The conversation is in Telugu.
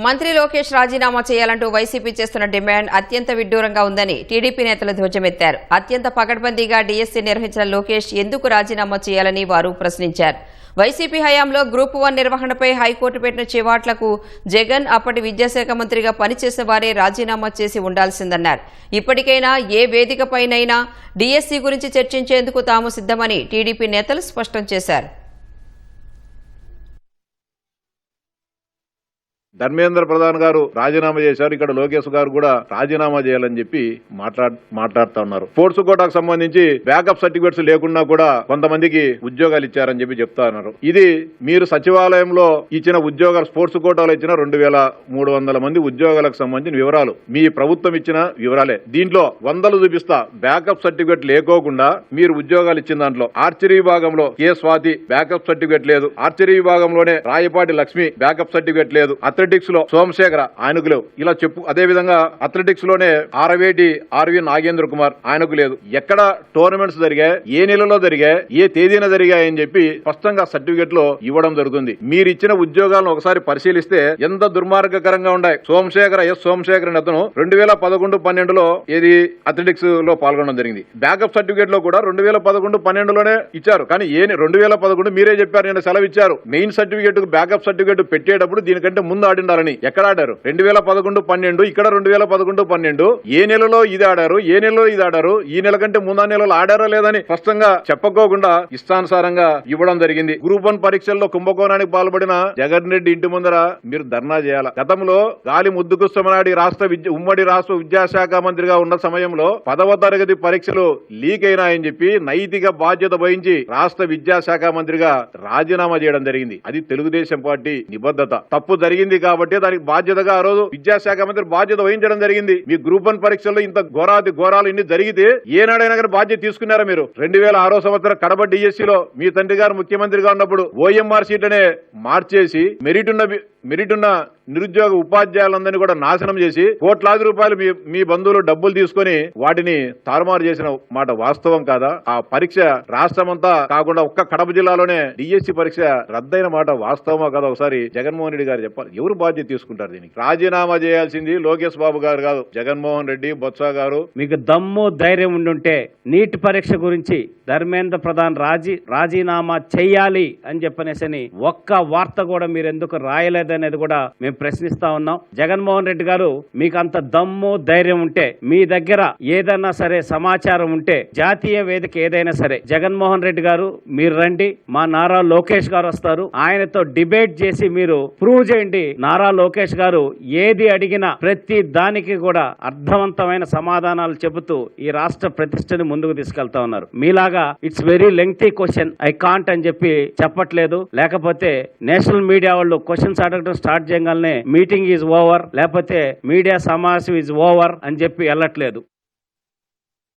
మంత్రి లోకేష్ రాజీనామా చేయాలంటూ వైసీపీ చేస్తున్న డిమాండ్ అత్యంత విడ్డూరంగా ఉందని టీడీపీ నేతలు ధ్వజమెత్తారు. అత్యంత పకడ్బందీగా డీఎస్సీ నిర్వహించిన లోకేష్ ఎందుకు రాజీనామా చేయాలని వారు ప్రశ్నించారు. వైసీపీ హయాంలో గ్రూప్ 1 నిర్వహణపై హైకోర్టు పెట్టిన చివాట్లకు జగన్ అప్పటి విద్యాశాఖ మంత్రిగా పనిచేసిన వారే రాజీనామా చేసి ఉండాల్సిందన్నారు. ఇప్పటికైనా ఏ వేదికపైనైనా డీఎస్సీ గురించి చర్చించేందుకు తాము సిద్ధమని టీడీపీ నేతలు స్పష్టం చేశారు. ధర్మేంద్ర ప్రధాన్ గారు రాజీనామా చేశారు. ఇక్కడ లోకేష్ గారు కూడా రాజీనామా చేయాలని చెప్పి మాట్లాడుతా ఉన్నారు. స్పోర్ట్స్ కోటాకు సంబంధించి బ్యాకప్ సర్టిఫికేట్స్ లేకున్నా కూడా కొంతమందికి ఉద్యోగాలు ఇచ్చారని చెప్పి చెప్తా ఉన్నారు. ఇది మీరు సచివాలయంలో ఇచ్చిన ఉద్యోగాలు, స్పోర్ట్స్ కోటాలో ఇచ్చిన 2300 మంది ఉద్యోగాలకు సంబంధించిన వివరాలు మీ ప్రభుత్వం ఇచ్చిన వివరాలే. దీంట్లో వందలు చూపిస్తా. బ్యాకప్ సర్టిఫికేట్ లేకోకుండా మీరు ఉద్యోగాలు ఇచ్చిన దాంట్లో ఆర్చరీ విభాగంలో కే స్వాతి బ్యాకప్ సర్టిఫికేట్ లేదు. ఆర్చరీ విభాగంలోనే రాయపాటి లక్ష్మి బ్యాకప్ సర్టిఫికేట్ లేదు. అథ్లెటిక్స్ లో సోమశేఖర ఆయనకు లేవు. ఇలా చెప్పు. అదే విధంగా అథ్లెటిక్స్ లోనే ఆరవేటి ఆర్వి నాగేంద్ర కుమార్ ఆయనకు లేదు. ఎక్కడ టోర్నమెంట్స్ జరిగాయి, ఏ నెలలో జరిగాయి, ఏ తేదీన జరిగాయని చెప్పి స్పష్టంగా సర్టిఫికేట్ లో ఇవ్వడం జరుగుతుంది. మీరు ఇచ్చిన ఉద్యోగాలను ఒకసారి పరిశీలిస్తే ఎంత దుర్మార్గకరంగా ఉన్నాయి. సోమశేఖర్ అతను 2011-12లో ఏది అథ్లెటిక్స్ లో పాల్గొనడం జరిగింది. బ్యాకప్ సర్టిఫికేట్ లో కూడా 2011-12లోనే ఇచ్చారు. కానీ 2011 మీరే చెప్పారు, నేను సెలవు ఇచ్చారు. మెయిన్ సర్టిఫికేట్ బ్యాకప్ సర్టిఫికేట్ పెట్టేటప్పుడు దీనికంటే ముందు ఆడిండాలని. ఎక్కడ ఆడారు? 2011-12, ఇక్కడ 2011-12. ఏ నెలలో ఇది ఆడారు, ఏ నెలలో ఇది ఆడారు, ఈ నెల కంటే ముందు నెలలో ఆడారో లేదని స్పష్టంగా చెప్పకోకుండా ఇష్టానుసారంగా ఇవ్వడం జరిగింది. గ్రూప్ 1 పరీక్షల్లో కుంభకోణానికి పాల్పడిన జగన్ రెడ్డి ఇంటి ముందర మీరు ధర్నా చేయాలి. గతంలో గాలి ముద్దుగుస్తమనాడి ఉమ్మడి రాష్ట్ర విద్యాశాఖ మంత్రిగా ఉన్న సమయంలో 10వ తరగతి పరీక్షలు లీక్ అయినాయని చెప్పి నైతిక బాధ్యత వహించి రాష్ట్ర విద్యాశాఖ మంత్రిగా రాజీనామా చేయడం జరిగింది. అది తెలుగుదేశం పార్టీ నిబద్ధత. తప్పు జరిగింది కాబట్టి దానికి బాధ్యతగా ఆ రోజు విద్యాశాఖ మంత్రి బాధ్యత వహించడం జరిగింది. మీ గ్రూప్ 1 పరీక్షల్లో ఇంత ఘోరాలు ఇన్ని జరిగితే ఏనాడైనా కానీ బాధ్యత తీసుకున్నారా మీరు? 2006వ సంవత్సరం కడప డిఎస్సీలో మీ తండ్రి గారు ముఖ్యమంత్రిగా ఉన్నప్పుడు ఓఎంఆర్ సీట్లనే మార్చేసి మెరిట్ ఉన్న నిరుద్యోగ ఉపాధ్యాయులందరినీ కూడా నాశనం చేసి కోట్లాది రూపాయలు మీ బంధువులు డబ్బులు తీసుకుని వాటిని తారుమారు చేసిన మాట వాస్తవం కాదా? ఆ పరీక్ష రాష్ట్రమంతా కాకుండా ఒక్క కడప జిల్లాలోనే డిఎస్సి పరీక్ష రద్దయిన మాట వాస్తవమా కదా? ఒకసారి జగన్మోహన్ రెడ్డి గారు చెప్పాలి. ఎవరు బాధ్యత తీసుకుంటారు దీనికి? రాజీనామా చేయాల్సింది లోకేష్ బాబు గారు కాదు, జగన్మోహన్ రెడ్డి, బొత్స గారు. మీకు దమ్ము ధైర్యం ఉండుంటే నీట్ పరీక్ష గురించి ధర్మేంద్ర ప్రధాన్ రాజీనామా చెయ్యాలి అని చెప్పనేసని ఒక్క వార్త కూడా మీరు ఎందుకు రాయలేదనేది కూడా మేము ప్రశ్నిస్తా ఉన్నాం. జగన్మోహన్ రెడ్డి గారు, మీకు అంత దమ్ము ధైర్యం ఉంటే, మీ దగ్గర ఏదైనా సరే సమాచారం ఉంటే, జాతీయ వేదిక ఏదైనా సరే జగన్మోహన్ రెడ్డి గారు మీరు రండి, మా నారా లోకేష్ గారు వస్తారు, ఆయనతో డిబేట్ చేసి మీరు ప్రూవ్ చేయండి. నారా లోకేష్ గారు ఏది అడిగినా ప్రతి దానికి కూడా అర్థవంతమైన సమాధానాలు చెబుతూ ఈ రాష్ట్ర ప్రతిష్టని ముందుకు తీసుకెళ్తా ఉన్నారు. మీలాగా it's very lengthy question, I can't అని చెప్పి చెప్పట్లేదు. లేకపోతే నేషనల్ మీడియా వాళ్ళు క్వశ్చన్స్ అడగడం స్టార్ట్ చేయగానే మీటింగ్ ఈజ్ ఓవర్, లేకపోతే మీడియా సమావేశం ఈజ్ ఓవర్ అని చెప్పి వెళ్ళట్లేదు.